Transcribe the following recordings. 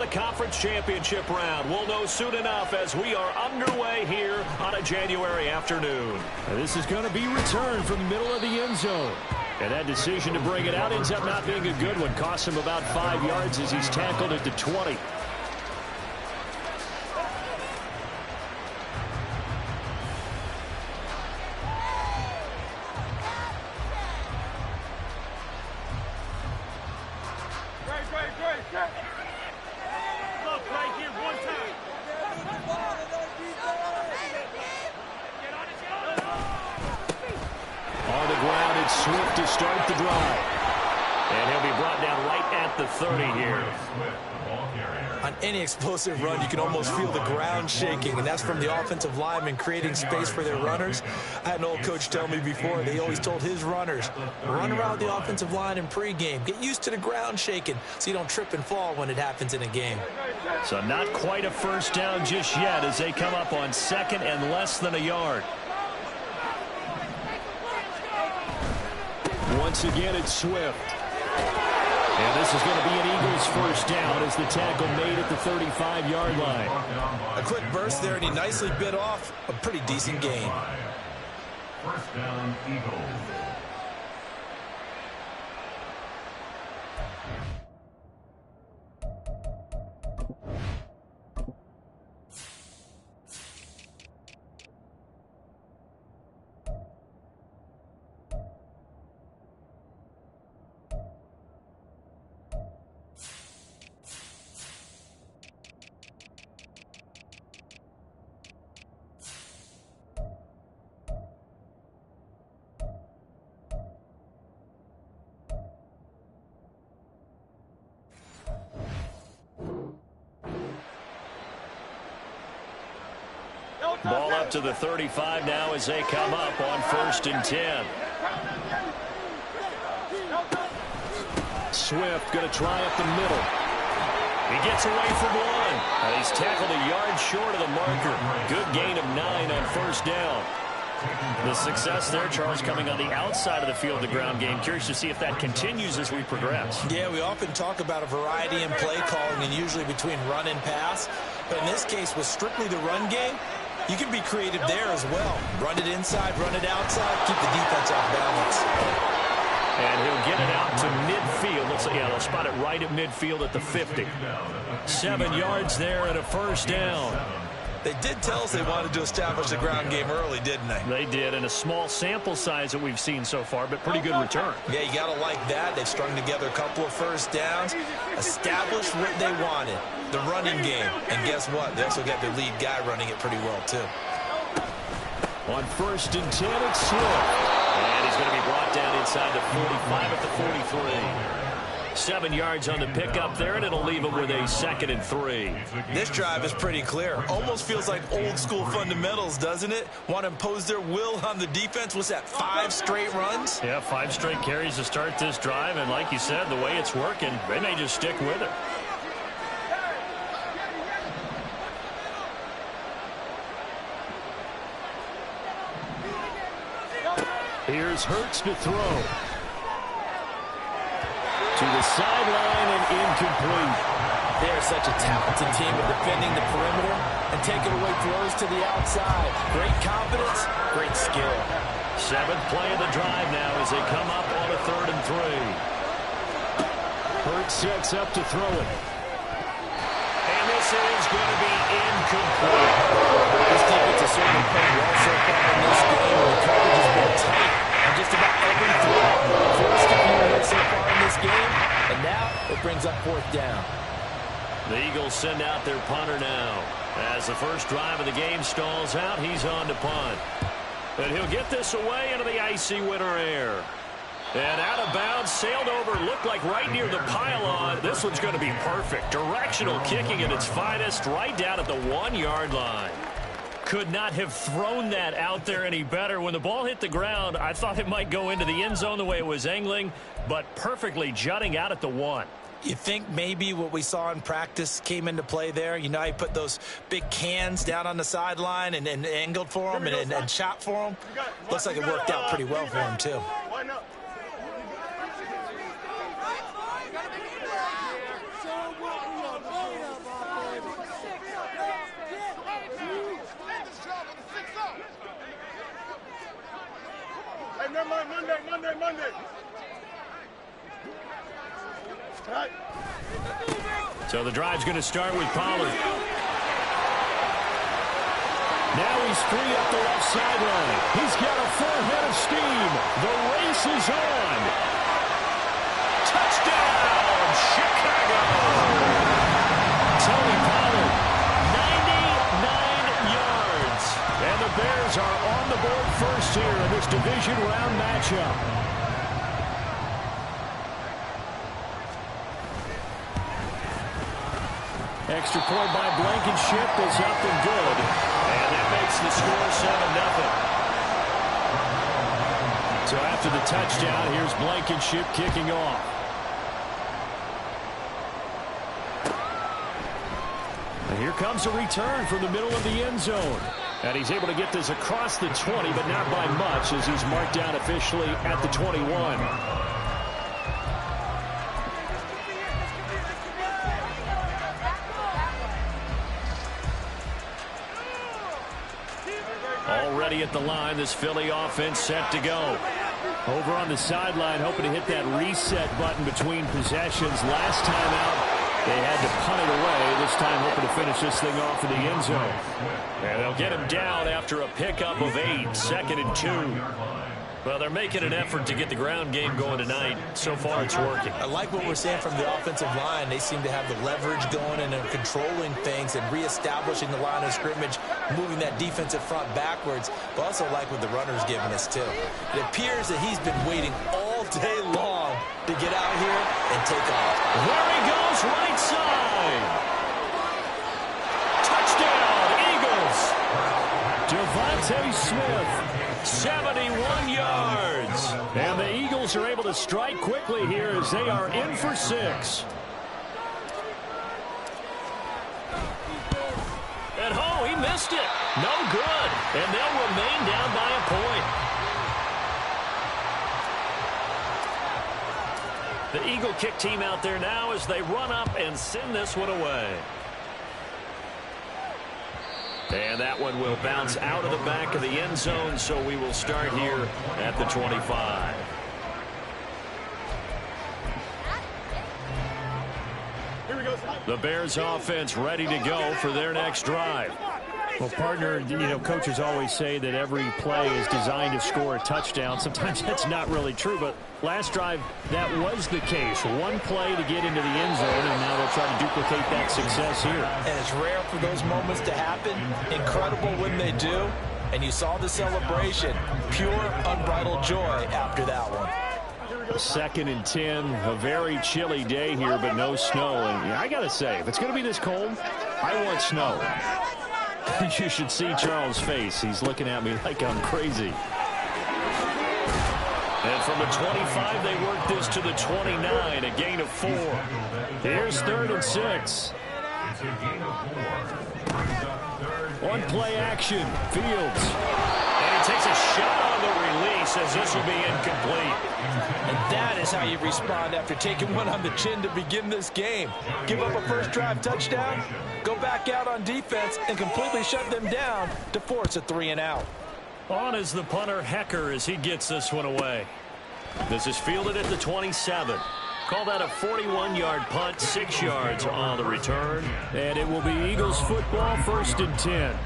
The conference championship round. We'll know soon enough as we are underway here on a January afternoon. And this is going to be returned from the middle of the end zone. And that decision to bring it out ends up not being a good one. Costs him about 5 yards as he's tackled at the 20. Swift to start the drive. And he'll be brought down right at the 30 here. On any explosive run, you can almost feel the ground shaking, and that's from the offensive linemen creating space for their runners. I had an old coach tell me before, they always told his runners, run around the offensive line in pregame. Get used to the ground shaking so you don't trip and fall when it happens in a game. So not quite a first down just yet as they come up on second and less than a yard. Once again, it's Swift. And this is going to be an Eagles first down as the tackle made at the 35-yard line. A quick burst there, and he nicely bit off a pretty decent gain. First down, Eagles. Ball up to the 35 now as they come up on 1st and 10. Swift going to try up the middle. He gets away from one. And he's tackled a yard short of the marker. Good gain of 9 on 1st down. The success there, Charles, coming on the outside of the field, the ground game. Curious to see if that continues as we progress. Yeah, we often talk about a variety in play calling and usually between run and pass. But in this case, with strictly the run game, you can be creative there as well. Run it inside, run it outside, keep the defense off balance. And he'll get it out to midfield. Looks like, yeah, they'll spot it right at midfield at the 50. 7 yards there and a first down. They did tell us they wanted to establish the ground game early, didn't they? They did, and a small sample size that we've seen so far, but pretty good return. Yeah, you got to like that. They've strung together a couple of first downs, established what they wanted, the running game. And guess what? They also got their lead guy running it pretty well, too. On 1st and 10, it's Swift. And he's going to be brought down inside the 45 at the 43. 7 yards on the pickup there, and it'll leave him with a 2nd and 3. This drive is pretty clear. Almost feels like old school fundamentals, doesn't it? Want to impose their will on the defense. What's that, 5 straight runs? Yeah, 5 straight carries to start this drive, and like you said, the way it's working, they may just stick with it. Here's Hurts to throw. To the sideline and incomplete. They're such a talented team at defending the perimeter and taking away throws to the outside. Great confidence, great skill. 7th play of the drive now as they come up on a 3rd and 3. Hurts sets up to throw it. And this is going to be incomplete. This defense has certainly played well so far in this game. The coverage has been tight on just about every throw. Forced a few hits so far in this game, and now it brings up 4th down. The Eagles send out their punter now. As the first drive of the game stalls out, he's on to punt. And he'll get this away into the icy winter air. And out of bounds, sailed over, looked like right near the pylon. This one's going to be perfect. Directional kicking at its finest, right down at the 1-yard line. Could not have thrown that out there any better. When the ball hit the ground, I thought it might go into the end zone the way it was angling, but perfectly jutting out at the 1. You think maybe what we saw in practice came into play there? You know, he put those big cans down on the sideline and angled for him and shot for him. Looks like it worked out pretty well for him, too. Monday. Right. So the drive's going to start with Pollard. Now he's free up the left sideline. He's got a full head of steam. The race is on. Touchdown, Chicago. Tony Pollard, 99 yards. And the Bears are on the board first here in this division round matchup. Extra point by Blankenship is up and good. And that makes the score 7-0. So after the touchdown, here's Blankenship kicking off. And here comes a return from the middle of the end zone. And he's able to get this across the 20, but not by much, as he's marked down officially at the 21. Already at the line, this Philly offense set to go. Over on the sideline, hoping to hit that reset button between possessions. Last time out, they had to punt it away. This time hoping to finish this thing off in the end zone. And they'll get him down after a pickup of 8, 2nd and 2. Well, they're making an effort to get the ground game going tonight. So far, it's working. I like what we're seeing from the offensive line. They seem to have the leverage going and they're controlling things and reestablishing the line of scrimmage, moving that defensive front backwards. But also like what the runner's giving us, too. It appears that he's been waiting all day long to get out here and take off. There he goes, right side. Touchdown, Eagles. Devontae Smith. 71 yards. And the Eagles are able to strike quickly here as they are in for 6. And he missed it. No good. And they'll remain down by a point. The Eagle kick team out there now as they run up and send this one away. And that one will bounce out of the back of the end zone, so we will start here at the 25. The Bears offense ready to go for their next drive. Well, partner, coaches always say that every play is designed to score a touchdown. Sometimes that's not really true, but last drive, that was the case. One play to get into the end zone, and now they'll try to duplicate that success here. And it's rare for those moments to happen. Incredible when they do. And you saw the celebration. Pure, unbridled joy after that one. 2nd and 10, a very chilly day here, but no snow. And I got to say, if it's going to be this cold, I want snow. You should see Charles' face. He's looking at me like I'm crazy. And from the 25, they work this to the 29, a gain of 4. Here's 3rd and 6. One play action. Fields. And he takes a shot on the release as this will be incomplete. And that is how you respond after taking one on the chin to begin this game. Give up a first drive touchdown, go back out on defense, and completely shut them down to force a 3-and-out. On is the punter, Hecker, as he gets this one away. This is fielded at the 27. Call that a 41-yard punt, 6 yards on the return. And it will be Eagles football, 1st and 10.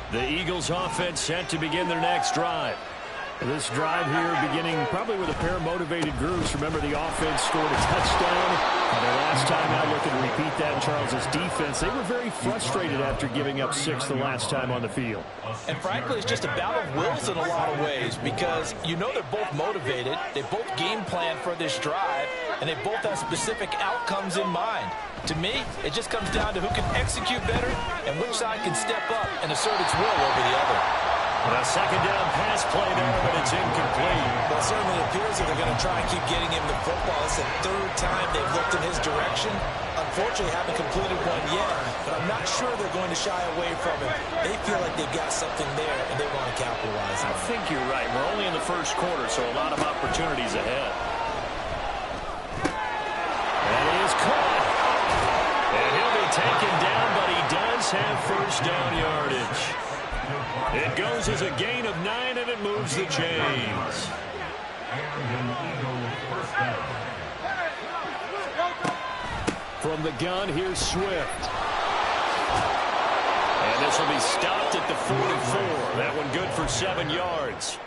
The Eagles offense set to begin their next drive. This drive here beginning probably with a pair of motivated groups. Remember, the offense scored a touchdown. And their last time out, looking to repeat that, Charles' defense. They were very frustrated after giving up 6 the last time on the field. And frankly, it's just a battle of wills in a lot of ways because they're both motivated. They both game plan for this drive, and they both have specific outcomes in mind. To me, it just comes down to who can execute better and which side can step up and assert its will over the other. A 2nd down pass play there, but it's incomplete. Well, it certainly appears that they're going to try and keep getting him the football. It's the 3rd time they've looked in his direction. Unfortunately, haven't completed one yet, but I'm not sure they're going to shy away from it. They feel like they've got something there, and they want to capitalize on it. I think you're right. We're only in the first quarter, so a lot of opportunities ahead. That is caught. And he'll be taken down, but he does have first down yardage. It goes as a gain of 9, and it moves the chains. From the gun, here's Swift. And this will be stopped at the 44. That one good for 7 yards.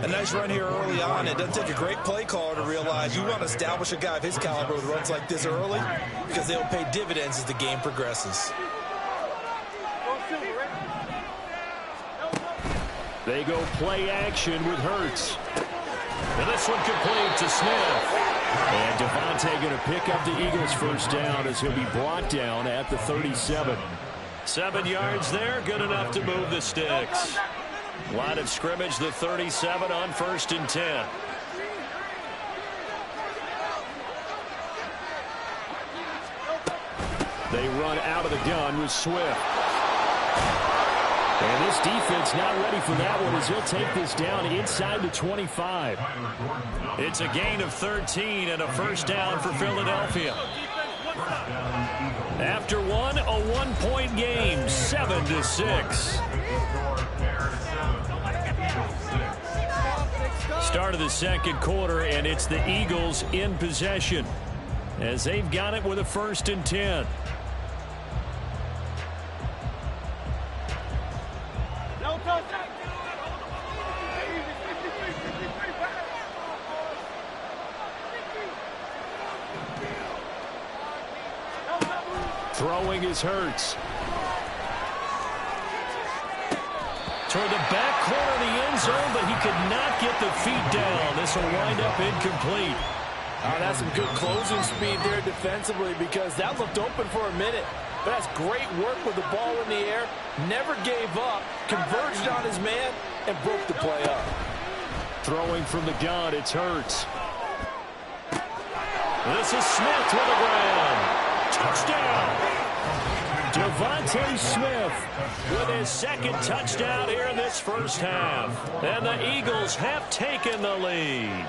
A nice run here early on. It doesn't take a great play caller to realize you want to establish a guy of his caliber with runs like this early because they'll pay dividends as the game progresses. They go play action with Hurts. And this one complete to Smith. And Devontae going to pick up the Eagles' first down as he'll be brought down at the 37. 7 yards there, good enough to move the sticks. Line of scrimmage, the 37 on 1st and 10. They run out of the gun with Swift. And this defense not ready for that one as he'll take this down inside the 25. It's a gain of 13 and a first down for Philadelphia. After one, a 1-point game, 7-6. Start of the second quarter, and it's the Eagles in possession as they've got it with a 1st and 10. Throwing is Hurts. Toward the back corner of the end zone, but he could not get the feet down. This will wind up incomplete. That's some good closing speed there defensively because that looked open for a minute. But that's great work with the ball in the air. Never gave up, converged on his man, and broke the play up. Throwing from the gun, it's Hurts. This is Smith to the ground. Touchdown. Devontae Smith with his second touchdown here in this first half. And the Eagles have taken the lead.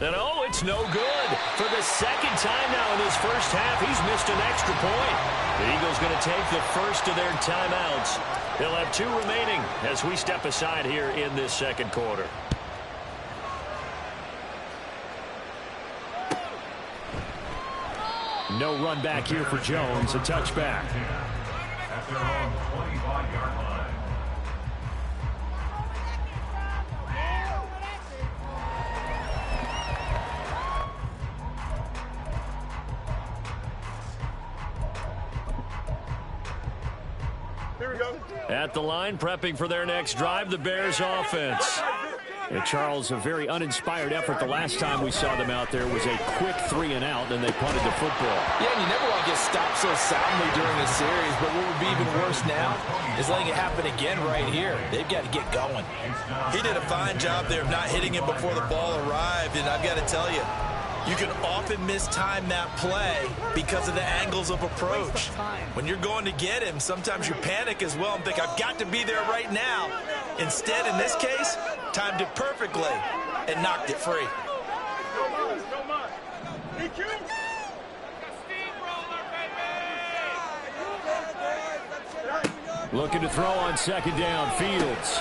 And oh, it's no good. For the second time now in this first half, he's missed an extra point. The Eagles going to take the first of their timeouts. They'll have 2 remaining as we step aside here in this second quarter. No run back here for Jones. A touchback. At their own 25-yard line. Here we go. At the line, prepping for their next drive, the Bears offense. And Charles, a very uninspired effort. The last time we saw them out there was a quick 3-and-out, and they punted the football. Yeah, and you never want to get stopped so soundly during a series, but what would be even worse now is letting it happen again right here. They've got to get going. He did a fine job there of not hitting him before the ball arrived, and I've got to tell you, you can often mistime that play because of the angles of approach. When you're going to get him, sometimes you panic as well and think, I've got to be there right now. Instead, in this case, timed it perfectly and knocked it free. Looking to throw on second down. Fields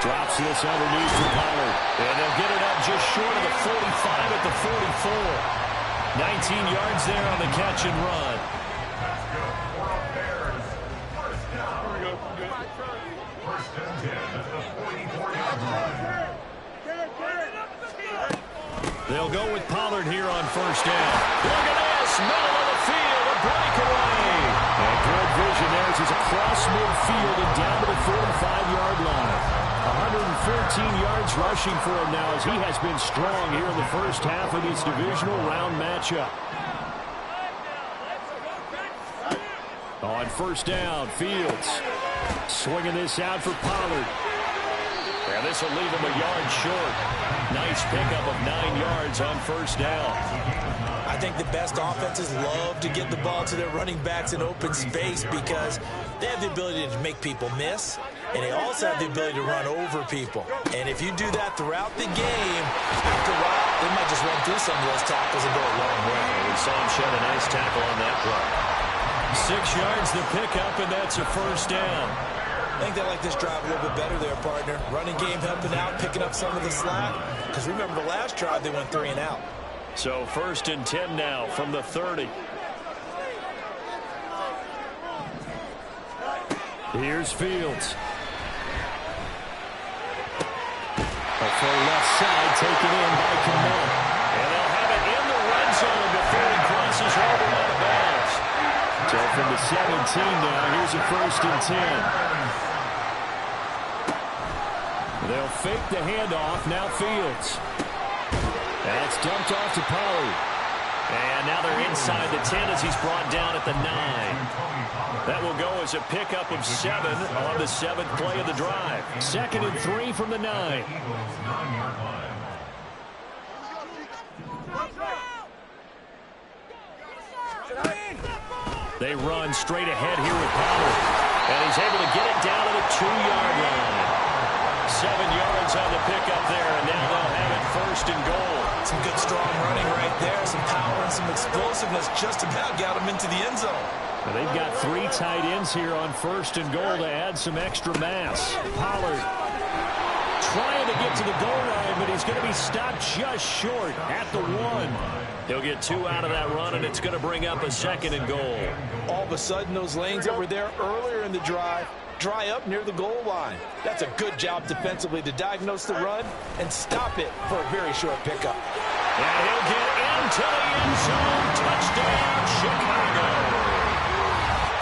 drops this underneath to Pollard. And they'll get it up just short of the 45 at the 44. 19 yards there on the catch and run. They'll go with Pollard here on first down. Look at this, middle of the field, a breakaway. And good vision there as he's across midfield and down to the 45-yard line. 114 yards rushing for him now as he has been strong here in the first half of this divisional round matchup. On first down, Fields swinging this out for Pollard. And this will leave him a yard short. Nice pickup of 9 yards on first down. I think the best offenses love to get the ball to their running backs in open space because they have the ability to make people miss, and they also have the ability to run over people. And if you do that throughout the game, after a while, they might just run through some of those tackles and go a long way. We saw him shed a nice tackle on that play. 6 yards the pickup, and that's a first down. I think they like this drive a little bit better there, partner. Running game helping out, picking up some of the slack. Because remember the last drive, they went 3 and out. So 1st and 10 now from the 30. Here's Fields. A full left side taken in by Kamara. And they'll have it in the red zone before he crosses over out of bounds. So from the 17 now, here's a 1st and 10. They'll fake the handoff. Now Fields. That's dumped off to Pollard. And now they're inside the 10 as he's brought down at the 9. That will go as a pickup of 7 on the 7th play of the drive. 2nd and 3 from the 9. They run straight ahead here with Pollard. And he's able to get it down to the 2-yard line. 7 yards on the pickup there, and now they'll have it 1st and goal. Some good strong running right there. Some power and some explosiveness just about got them into the end zone. Well, they've got 3 tight ends here on 1st and goal to add some extra mass. Pollard trying to get to the goal line, but he's going to be stopped just short at the 1. He'll get 2 out of that run, and it's going to bring up a 2nd and goal. All of a sudden, those lanes that were there earlier in the drive dry up near the goal line. That's a good job defensively to diagnose the run and stop it for a very short pickup. And he'll get into the end zone. Touchdown, Chicago.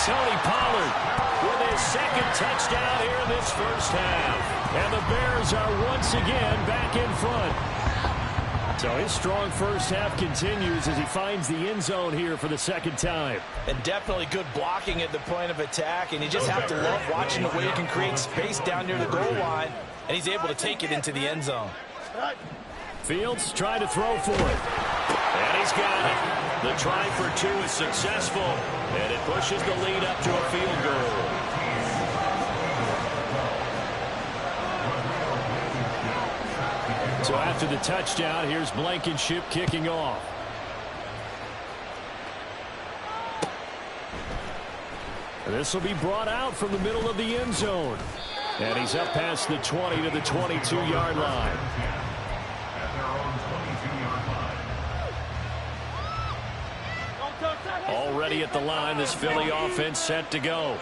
Tony Pollard with his 2nd touchdown here in this first half. And the Bears are once again back in front. So his strong first half continues as he finds the end zone here for the 2nd time. And definitely good blocking at the point of attack, and you just have to love watching the way he can create space down near the goal line, and he's able to take it into the end zone. Fields trying to throw for it. And he's got it. The try for 2 is successful, and it pushes the lead up to a field goal. So after the touchdown, here's Blankenship kicking off. This will be brought out from the middle of the end zone. And he's up past the 20 to the 22-yard line. Already at the line, this Philly offense set to go.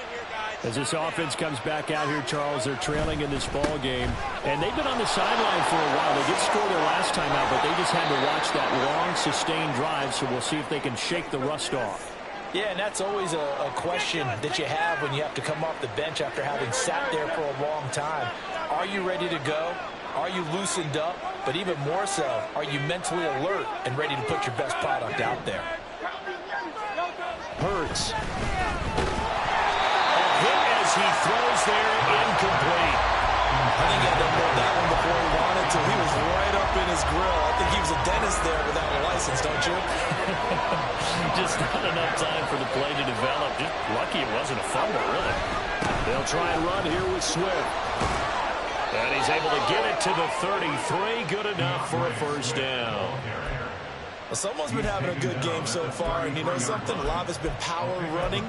As this offense comes back out here, Charles, they're trailing in this ball game. And they've been on the sideline for a while. They did score their last time out, but they just had to watch that long, sustained drive. So we'll see if they can shake the rust off. Yeah, and that's always a question that you have when you have to come off the bench after having sat there for a long time. Are you ready to go? Are you loosened up? But even more so, are you mentally alert and ready to put your best product out there? Hurts. He throws there, incomplete. I think he had to hold that one before he wanted to. He was right up in his grill. I think he was a dentist there without a license, don't you? Just not enough time for the play to develop. Just lucky it wasn't a fumble, really. They'll try and run here with Swift. And he's able to get it to the 33. Good enough for a first down. Well, someone's been having a good game so far, and you know something? A lot has been power running.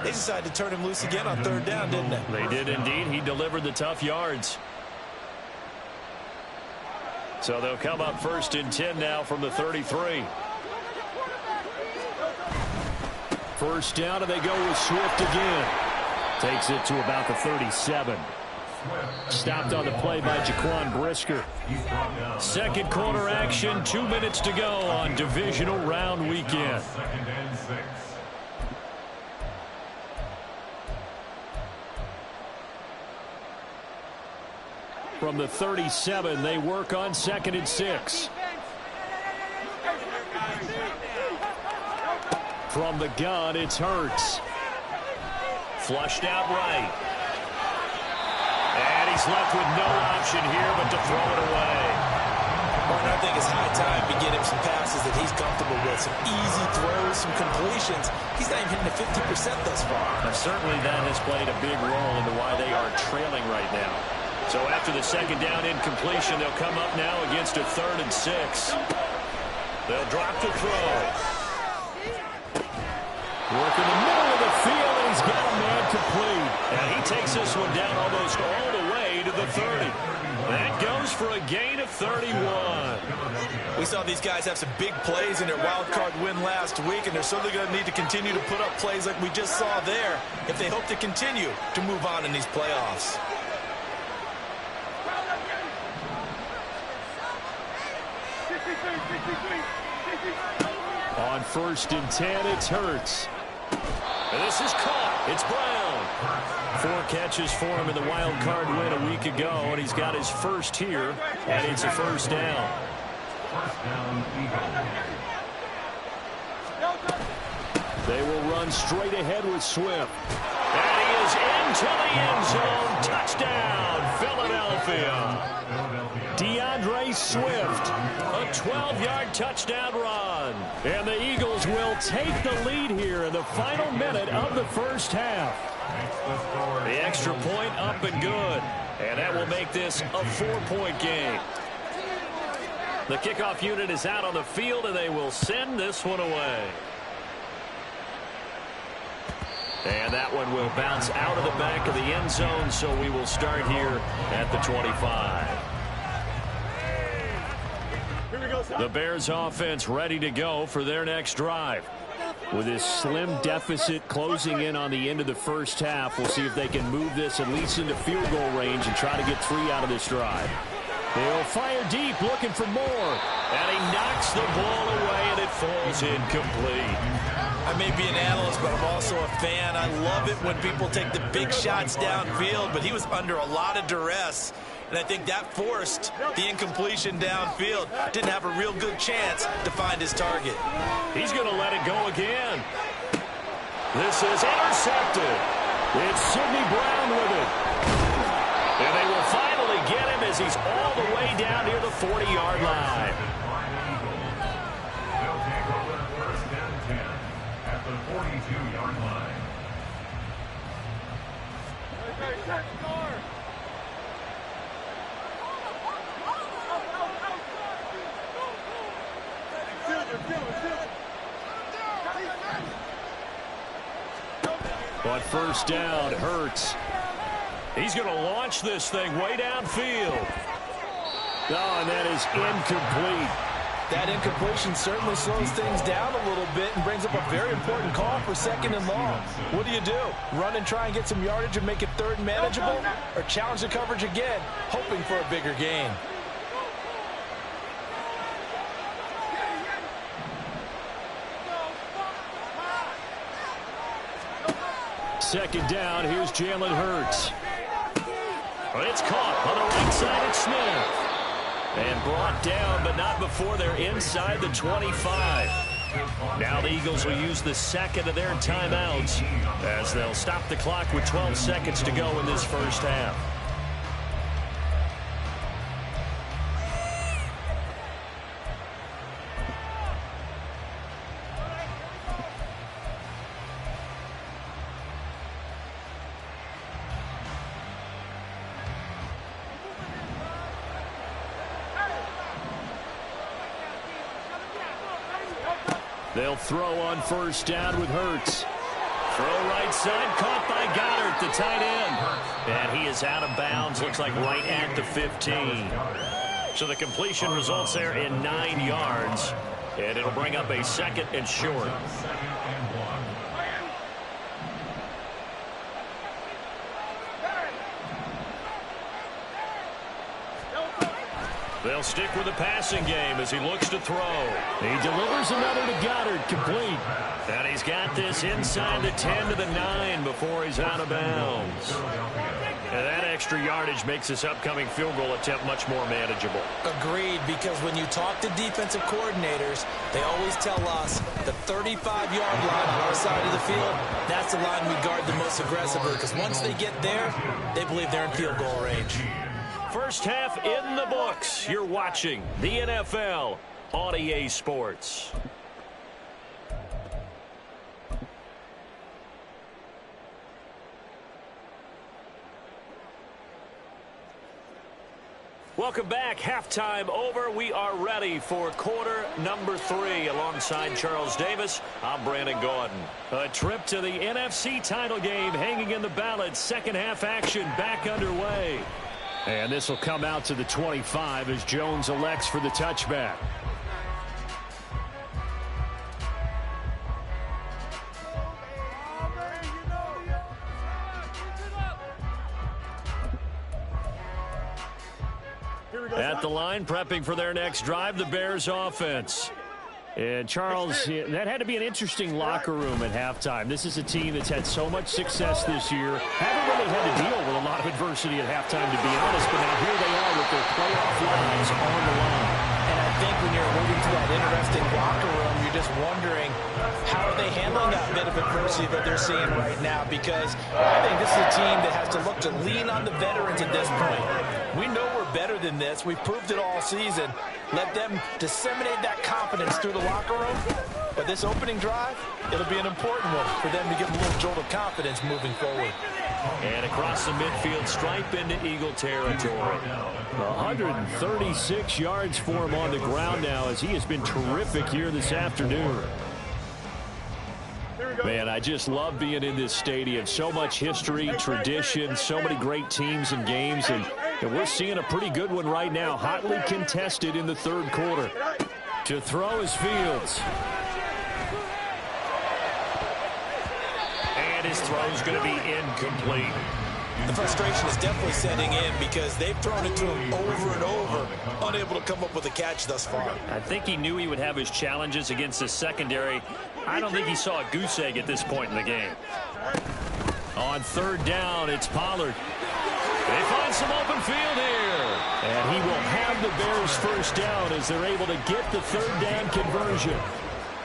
They decided to turn him loose again on 3rd down, didn't they? They did indeed. He delivered the tough yards. So they'll come up 1st and 10 now from the 33. First down, and they go with Swift again. Takes it to about the 37. Stopped on the play by Jaquan Brisker. 2nd quarter action, 2 minutes to go on divisional round weekend. 2nd and 6. From the 37, they work on 2nd and 6. From the gun, it's Hurts. Flushed out right. And he's left with no option here but to throw it away. Martin, I think it's high time to get him some passes that he's comfortable with. Some easy throws, some completions. He's not even hitting the 50% thus far. Now, certainly that has played a big role into why they are trailing right now. So after the 2nd down incompletion, they'll come up now against a 3rd and 6. They'll drop the throw. Work in the middle of the field. knocks this one down almost all the way to the 30. That goes for a gain of 31. We saw these guys have some big plays in their wild card win last week, and they're certainly going to need to continue to put up plays like we just saw there if they hope to continue to move on in these playoffs. On 1st and 10, it's Hurts. And this is caught. It's Brown. 4 catches for him in the wild card win a week ago, and he's got his first here, and it's a first down. They will run straight ahead with Swift. And he is into the end zone. Touchdown, Philadelphia. DeAndre Swift. A 12-yard touchdown run. And the Eagles will take the lead here in the final minute of the first half. The extra point up and good. And that will make this a 4-point game. The kickoff unit is out on the field, and they will send this one away. And that one will bounce out of the back of the end zone, so we will start here at the 25. The Bears offense ready to go for their next drive. With this slim deficit closing in on the end of the first half, we'll see if they can move this at least into field goal range and try to get 3 out of this drive. They'll fire deep, looking for more. And he knocks the ball away, and it falls incomplete. I may be an analyst, but I'm also a fan. I love it when people take the big shots downfield, but he was under a lot of duress, and I think that forced the incompletion downfield. Didn't have a real good chance to find his target. He's going to let it go again. This is intercepted. It's Sidney Brown with it. And they will finally get him as he's all the way down near the 40-yard line. They'll take over 1st and 10 at the 42-yard line. On 1st down, Hurts. He's going to launch this thing way downfield. Oh, and that is incomplete. That incompletion certainly slows things down a little bit and brings up a very important call for 2nd and long. What do? Run and try and get some yardage and make it 3rd and manageable? Or challenge the coverage again, hoping for a bigger gain? Second down, here's Jalen Hurts. But it's caught on the right side at Smith. And brought down, but not before they're inside the 25. Now the Eagles will use the 2nd of their timeouts as they'll stop the clock with 12 seconds to go in this first half. They'll throw on 1st down with Hurts. Throw right side, caught by Goddard, the tight end. And he is out of bounds, looks like right at the 15. So the completion results there in 9 yards. And it'll bring up a 2nd and short. They'll stick with the passing game as he looks to throw. He delivers another to Goddard, complete. And he's got this inside the 10 to the 9 before he's out of bounds. And that extra yardage makes this upcoming field goal attempt much more manageable. Agreed, because when you talk to defensive coordinators, they always tell us the 35-yard line on our side of the field, that's the line we guard the most aggressively, because once they get there, they believe they're in field goal range. First half in the books. You're watching the NFL on EA Sports. Welcome Welcome back. Halftime over. We are ready for quarter number 3. Alongside Charles Davis, I'm Brandon Gordon. A trip to the NFC title game hanging in the balance. Second half action back underway. And this will come out to the 25 as Jones elects for the touchback. At the line, prepping for their next drive, the Bears offense. And Charles, that had to be an interesting locker room at halftime. This is a team that's had so much success this year. Haven't really had to deal with a lot of adversity at halftime, to be honest, but now here they are with their playoff lives on the line. And I think when you're alluding to that interesting locker room, you're just wondering how are they handling that bit of adversity that they're seeing right now, because I think this is a team that has to look to lean on the veterans at this point. We know we're better than this. We've proved it all season. Let them disseminate that confidence through the locker room. But this opening drive, it'll be an important one for them to give them a little jolt of confidence moving forward. And across the midfield stripe into Eagle territory. 136 yards for him on the ground now as he has been terrific here this afternoon. Man, I just love being in this stadium. So much history, tradition, so many great teams and games, and we're seeing a pretty good one right now. Hotly contested in the third quarter. To throw is Fields. And his throw's going to be incomplete. The frustration is definitely setting in because they've thrown it to him over and over, unable to come up with a catch thus far. I think he knew he would have his challenges against the secondary. I don't think he saw a goose egg at this point in the game. On third down, it's Pollard. They find some open field here. And he will have the Bears first down as they're able to get the third down conversion.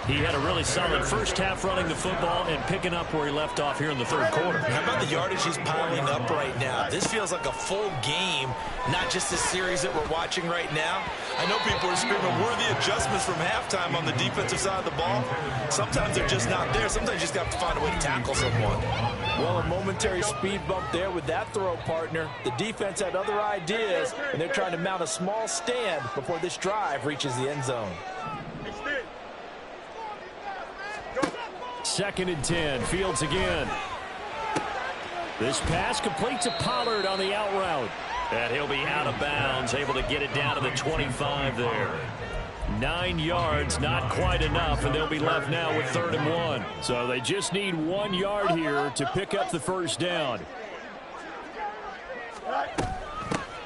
He had a really solid first half running the football and picking up where he left off here in the third quarter. How about the yardage he's piling up right now? This feels like a full game, not just this series that we're watching right now. I know people are screaming worthy adjustments from halftime on the defensive side of the ball. Sometimes they're just not there. Sometimes you just have to find a way to tackle someone. Well, a momentary speed bump there with that throw, partner. The defense had other ideas, and they're trying to mount a small stand before this drive reaches the end zone. Second and 10. Fields again. This pass complete to Pollard on the out route. And he'll be out of bounds, able to get it down to the 25 there. 9 yards, not quite enough, and they'll be left now with 3rd and 1. So they just need 1 yard here to pick up the first down.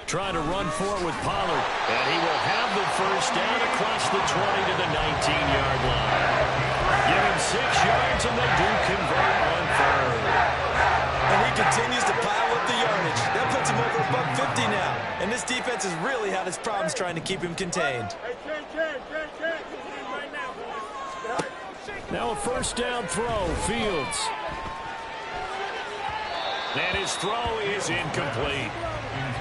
Trying to run for it with Pollard. And he will have the first down across the 20 to the 19-yard line. Give him 6 yards, and they do convert on 3rd. And he continues to pile up the yardage. That puts him over $150 now. And this defense has really had its problems trying to keep him contained. Now a first down throw. Fields. And his throw is incomplete.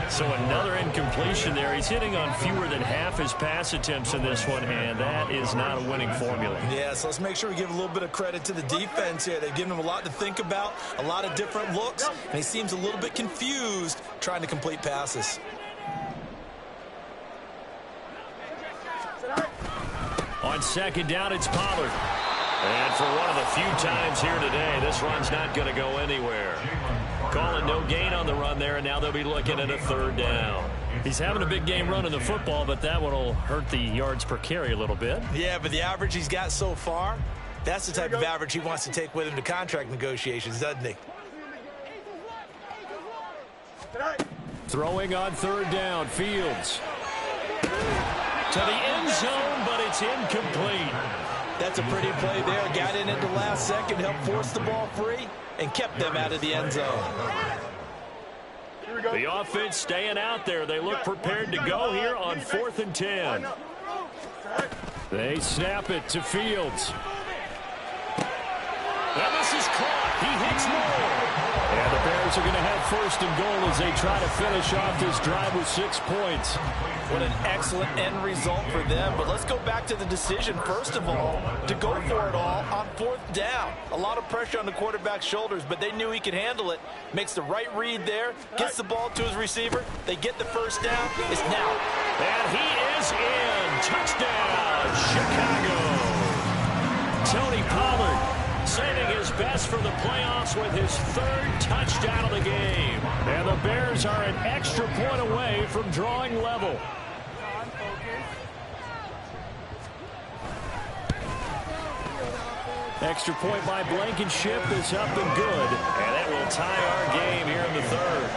So another incompletion there. He's hitting on fewer than half his pass attempts in this one, and that is not a winning formula. Yeah, so let's make sure we give a little bit of credit to the defense here. They've given him a lot to think about, a lot of different looks, and he seems a little bit confused trying to complete passes. On second down, it's Pollard. And for one of the few times here today, this run's not going to go anywhere. Calling no gain on the run there, and now they'll be looking at a 3rd down. He's having a big game running the football, but that one will hurt the yards per carry a little bit. Yeah, but the average he's got so far, that's the type of average he wants to take with him to contract negotiations, doesn't he? Throwing on 3rd down, Fields. To the end zone, but it's incomplete. That's a pretty play there. Got in at the last second, helped force the ball free, and kept them out of the end zone. The offense staying out there. They look prepared to go here on 4th and 10. They snap it to Fields. And this is caught. He hits more. And the Bears are going to have first and goal as they try to finish off this drive with 6 points. What an excellent end result for them. But let's go back to the decision, first of all, to go for it all on 4th down. A lot of pressure on the quarterback's shoulders, but they knew he could handle it. Makes the right read there, gets the ball to his receiver. They get the first down. It's now. And he is in. Touchdown, Chicago. Tony Pollard saving his best for the playoffs with his 3rd touchdown of the game. And the Bears are an extra point away from drawing level. Extra point by Blankenship is up and good. And that will tie our game here in the 3rd.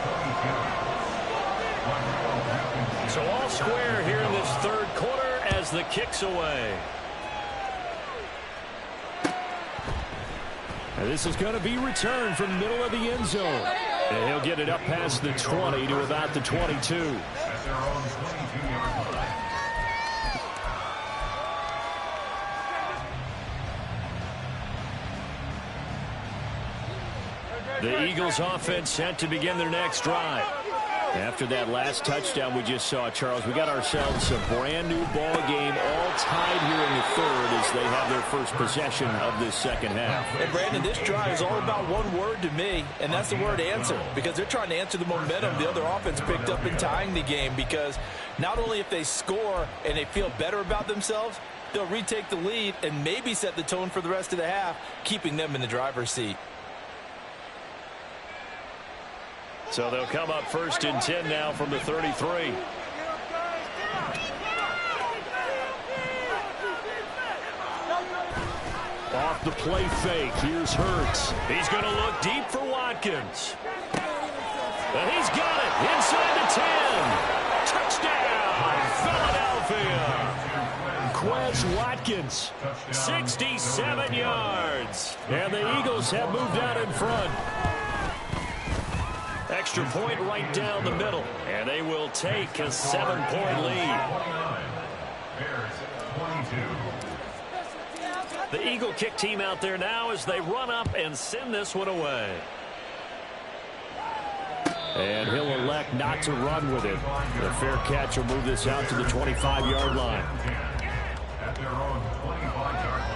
So all square here in this 3rd quarter as the kick's away. And this is going to be returned from the middle of the end zone. And he'll get it up past the 20 to about the 22. At their own 22-yard line. The Eagles offense set to begin their next drive. After that last touchdown we just saw, Charles, we got ourselves a brand new ball game, all tied here in the 3rd as they have their first possession of this 2nd half. And Brandon, this drive is all about one word to me, and that's the word answer, because they're trying to answer the momentum the other offense picked up in tying the game, because not only if they score and they feel better about themselves, they'll retake the lead and maybe set the tone for the rest of the half, keeping them in the driver's seat. So they'll come up 1st and 10 now from the 33. Off the play fake, here's Hurts. He's going to look deep for Watkins. And he's got it inside the 10. Touchdown, Philadelphia. Quez Watkins. 67 yards. And the Eagles have moved out in front. Extra point right down the middle. And they will take a 7-point lead. Bears 22. The Eagle kick team out there now as they run up and send this one away. And he'll elect not to run with it. The fair catch will move this out to the 25-yard line. At their own 25-yard line.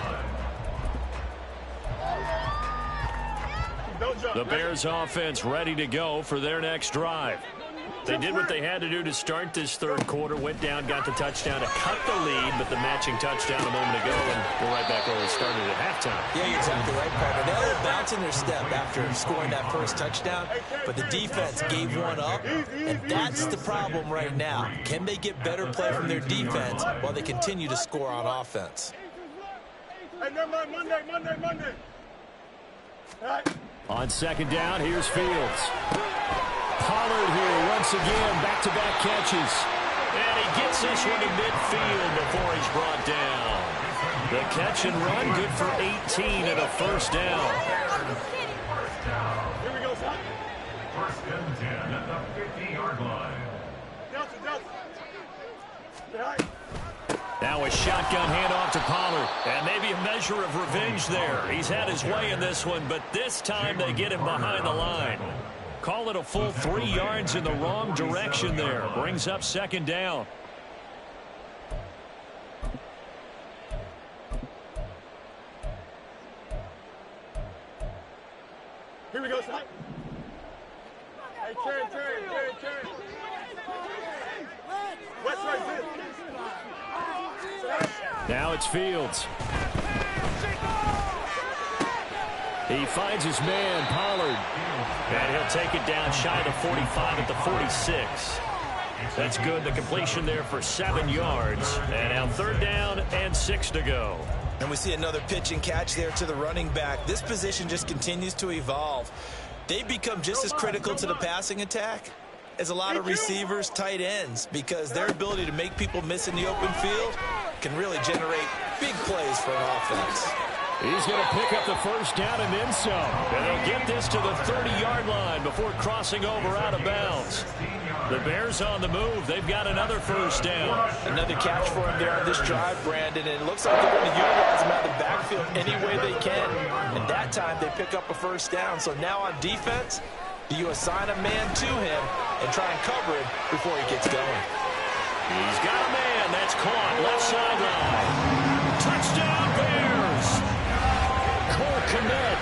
The Bears offense ready to go for their next drive. They did what they had to do to start this 3rd quarter, went down, got the touchdown to cut the lead, but the matching touchdown a moment ago, and we're right back where we started at halftime. Yeah, you're exactly right, partner. They were bouncing their step after scoring that first touchdown, but the defense gave one up, and that's the problem right now. Can they get better play from their defense while they continue to score on offense? Hey, never mind, Monday. All right. On 2nd down, here's Fields. Pollard here once again, back-to-back catches. And he gets this one to midfield before he's brought down. The catch and run, good for 18 and a 1st down. Here we go, son. 1st and 10 at the 50-yard line. Johnson. All right. Now a shotgun handoff to Pollard. And maybe a measure of revenge there. He's had his way in this one, but this time they get him behind the line. Call it a full 3 yards in the wrong direction there. Brings up 2nd down. Here we go, son. Hey, turn. West right here. Now it's Fields. He finds his man, Pollard. And he'll take it down shy of the 45 at the 46. That's good. The completion there for 7 yards. And now 3rd down and 6 to go. And we see another pitch and catch there to the running back. This position just continues to evolve. They've become just as critical to the passing attack as a lot of receivers, tight ends, because their ability to make people miss in the open field can really generate big plays for an offense. He's going to pick up the first down and then some. And they'll get this to the 30-yard line before crossing over out of bounds. The Bears on the move. They've got another first down. Another catch for him there on this drive, Brandon. And it looks like they're going to utilize him out of the backfield any way they can. And that time they pick up a first down. So now on defense, you assign a man to him and try and cover him before he gets going. He's got a man. That's caught. Left sideline. Touchdown, Bears. Cole Kmet,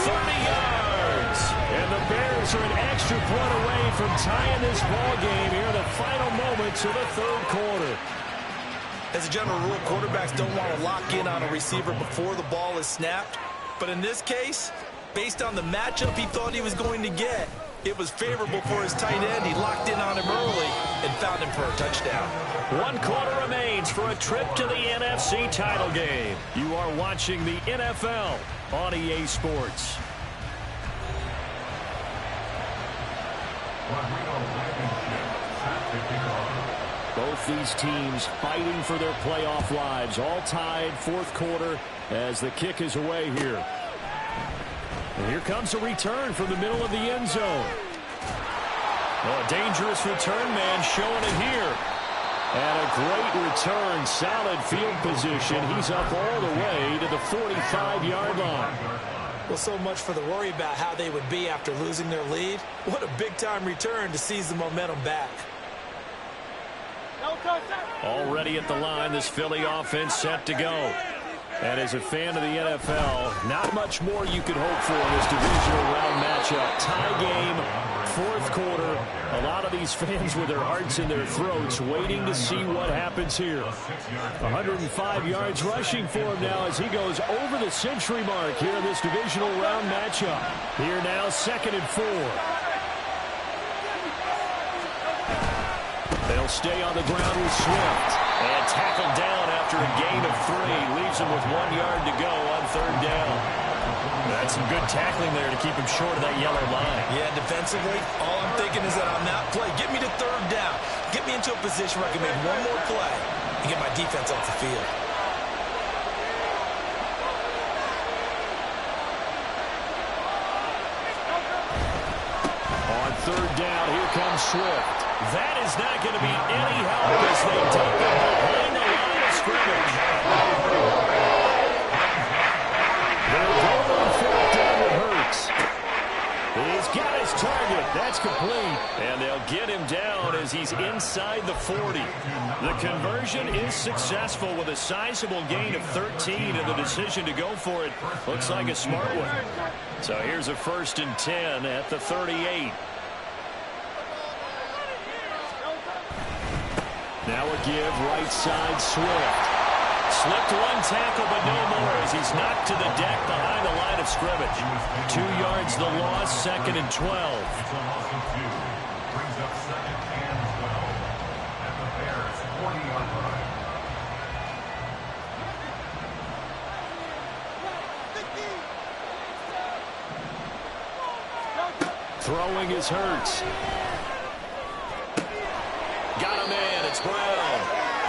30 yards. And the Bears are an extra point away from tying this ball game here in the final moments of the third quarter. As a general rule, quarterbacks don't want to lock in on a receiver before the ball is snapped. But in this case, based on the matchup he thought he was going to get, it was favorable for his tight end. He locked in on him early and found him for a touchdown. 1 quarter remains for a trip to the NFC title game. You are watching the NFL on EA Sports. Both these teams fighting for their playoff lives. All tied, fourth quarter as the kick is away here. And here comes a return from the middle of the end zone. Oh, a dangerous return man showing it here. And a great return, solid field position. He's up all the way to the 45-yard line. Well, so much for the worry about how they would be after losing their lead. What a big-time return to seize the momentum back. Already at the line, this Philly offense set to go. And as a fan of the NFL, not much more you could hope for in this divisional round matchup. Tie game, fourth quarter. A lot of these fans with their hearts in their throats waiting to see what happens here. 105 yards rushing for him now as he goes over the century mark here in this divisional round matchup. Here now, 2nd and 4. They'll stay on the ground with Swift. And tackled down after a gain of 3. Leaves him with 1 yard to go on 3rd down. That's some good tackling there to keep him short of that yellow line. Yeah, defensively, all I'm thinking is that on that play, get me to 3rd down. Get me into a position where I can make one more play and get my defense off the field. On 3rd down, here comes Swift. That is not going to be any help as they dump it behind the line of scrimmage. They're going on 4th down with Hurts. He's got his target. That's complete. And they'll get him down as he's inside the 40. The conversion is successful with a sizable gain of 13, and the decision to go for it looks like a smart one. So here's a 1st and 10 at the 38. Now a give, right side, Swift. Slipped one tackle, but no more as he's knocked to the deck behind the line of scrimmage. 2 yards the loss, 2nd and 12. It's a loss of 2. Brings up 2nd and 12 at the Bears' 40-yard line. Throwing is Hurts. Got a man, it's Brown.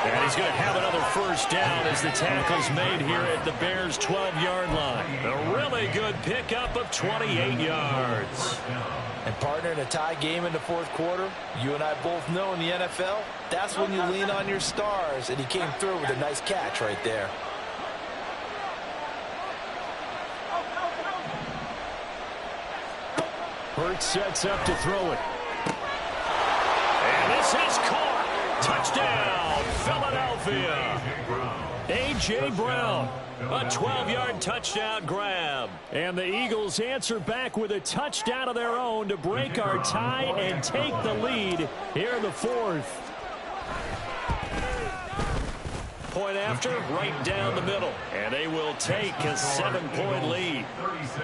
And he's going to have another first down as the tackle's made here at the Bears' 12-yard line. A really good pickup of 28 yards. And partner, in a tie game in the fourth quarter, you and I both know in the NFL, that's when you lean on your stars, and he came through with a nice catch right there. Hurts sets up to throw it. And this is caught. Touchdown, Philadelphia. A.J. Brown, a 12-yard touchdown grab. And the Eagles answer back with a touchdown of their own to break our tie and take the lead here in the fourth. Point after, right down the middle. And they will take a 7-point lead. 36.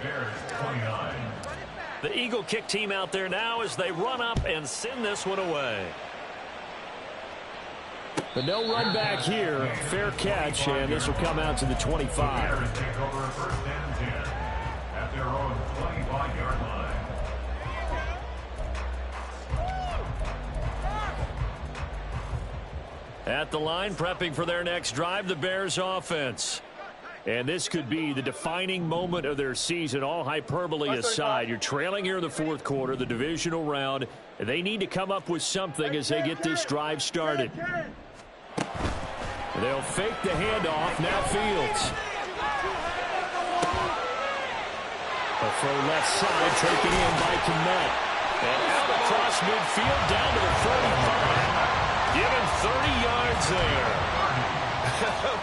Bears 29. The Eagle kick team out there now as they run up and send this one away. But no run back here. Fair catch, and this will come out to the 25. Bears take over 1st and 10 at their own 25-yard line. At the line, prepping for their next drive, the Bears offense. And this could be the defining moment of their season, all hyperbole aside. You're trailing here in the fourth quarter, the divisional round. And they need to come up with something as they get this drive started. They'll fake the handoff. Now Fields. A throw left side, taken in by Kmet. And out across midfield, down to the 35. Given 30 yards there.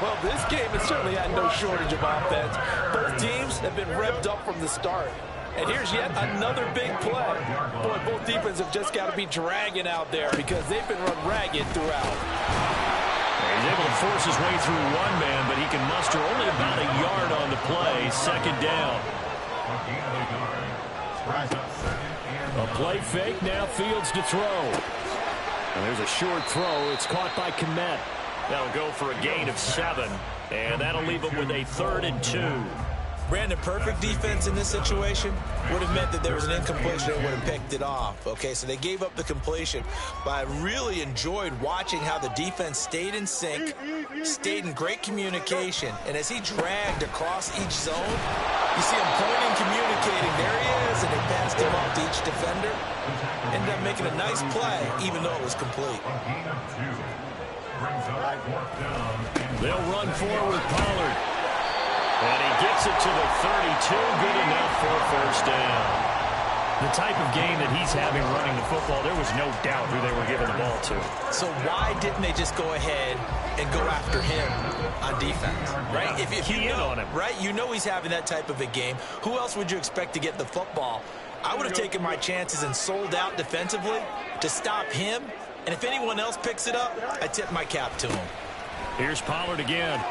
Well, this game has certainly had no shortage of offense. Both teams have been revved up from the start. And here's yet another big play. Boy, both defenses have just got to be dragging out there because they've been run ragged throughout. He's able to force his way through one man, but he can muster only about a yard on the play. Second down. A play fake, now Fields to throw. And there's a short throw. It's caught by Kmet. That'll go for a gain of 7, and that'll leave them with a 3rd and 2. Brandon, perfect defense in this situation would have meant that there was an incompletion and would have picked it off. Okay, so they gave up the completion, but I really enjoyed watching how the defense stayed in sync, stayed in great communication, and as he dragged across each zone, you see him pointing, communicating, there he is, and they passed him off to each defender. Ended up making a nice play, even though it was complete. They'll run forward with Pollard. And he gets it to the 32. Good enough for a first down. The type of game that he's having running the football, there was no doubt who they were giving the ball to. So why didn't they just go ahead and go after him on defense, right? If you know, on him. right? You know he's having that type of a game. Who else would you expect to get the football? I would have taken my chances and sold out defensively to stop him. And if anyone else picks it up, I tip my cap to him. Here's Pollard again.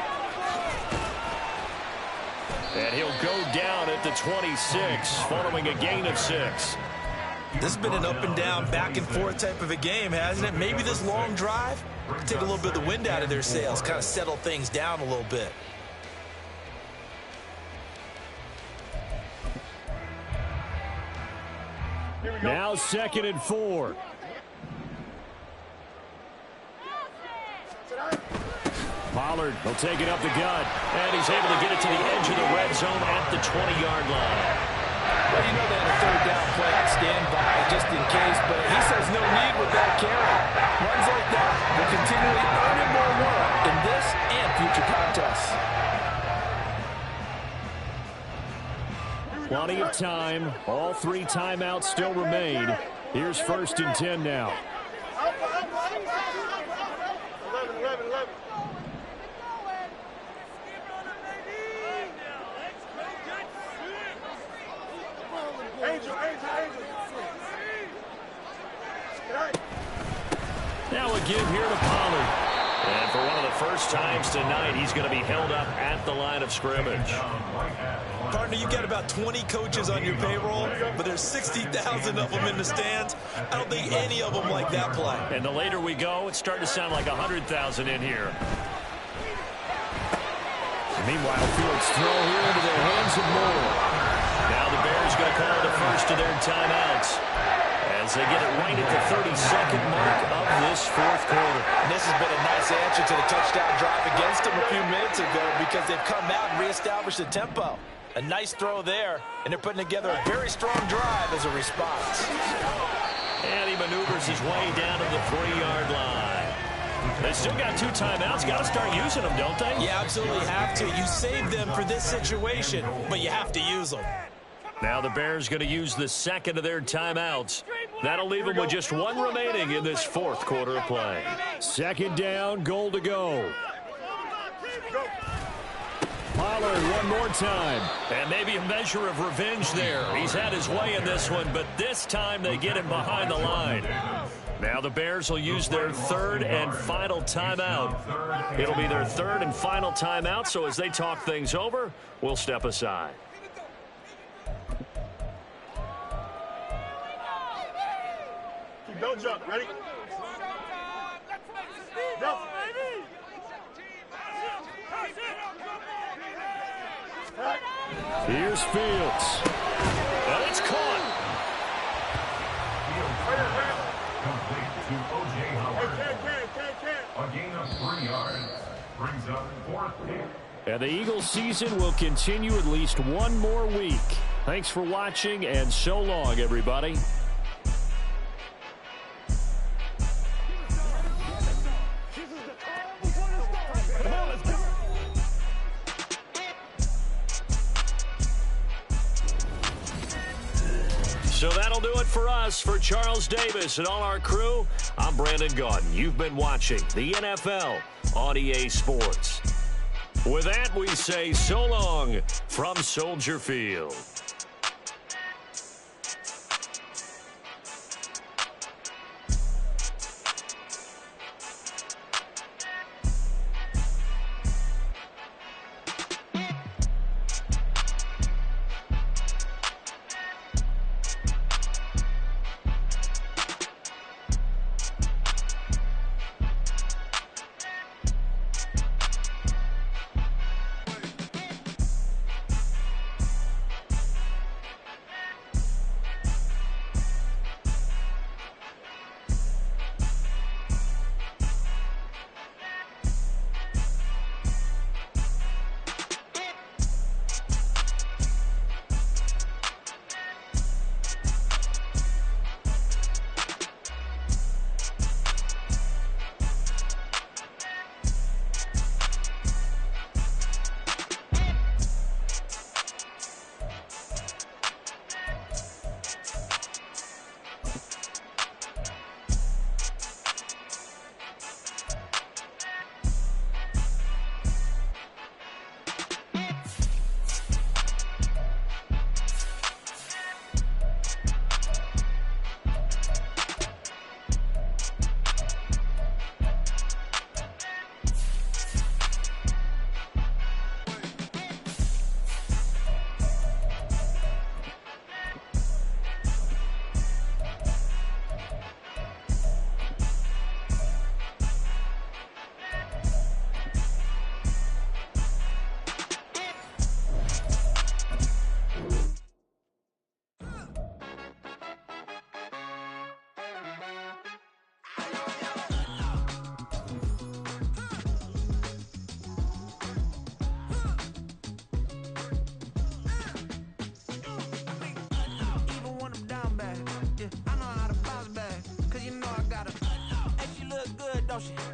And he'll go down at the 26, following a gain of 6. This has been an up and down, back and forth type of a game, hasn't it? Maybe this long drive take a little bit of the wind out of their sails, kind of settle things down a little bit. Now 2nd and 4. Pollard will take it up the gut. And he's able to get it to the edge of the red zone at the 20-yard line. Well, you know they had a 3rd down play on standby just in case, but he says no need with that carry. Runs like that will continually earn him more work in this and future contests. Plenty of time. All 3 timeouts still remain. Here's 1st and 10 now. 11. Angel. Now a give here to Pollard. And for one of the first times tonight, he's going to be held up at the line of scrimmage. Partner, you've got about 20 coaches on your payroll, but there's 60,000 of them in the stands. I don't think any of them like that play. And the later we go, it's starting to sound like 100,000 in here. Meanwhile, Fields throw here into the hands of Moore. Now the Bears going to call the first of their timeouts as they get it right at the 32nd mark of this fourth quarter. And this has been a nice answer to the touchdown drive against them a few minutes ago because they've come out and reestablished the tempo. A nice throw there, and they're putting together a very strong drive as a response. And he maneuvers his way down to the 3-yard line. They still got 2 timeouts. Got to start using them, don't they? You absolutely have to. You save them for this situation, but you have to use them. Now the Bears going to use the 2nd of their timeouts. That'll leave them with just 1 remaining in this fourth quarter of play. 2nd down, goal to go. Pollard one more time. And maybe a measure of revenge there. He's had his way in this one, but this time they get him behind the line. Now the Bears will use their 3rd and final timeout. It'll be their 3rd and final timeout, so as they talk things over, we'll step aside. Don't jump. Ready? No. Here's Fields. Well, it's caught. Complete to O.J. Howard. A gain of 3 yards. Brings up 4th pick. And the Eagles season will continue at least one more week. Thanks for watching, and so long, everybody. So that'll do it for us. For Charles Davis and all our crew, I'm Brandon Gaudin. You've been watching the NFL on EA Sports. With that, we say so long from Soldier Field. Don't she?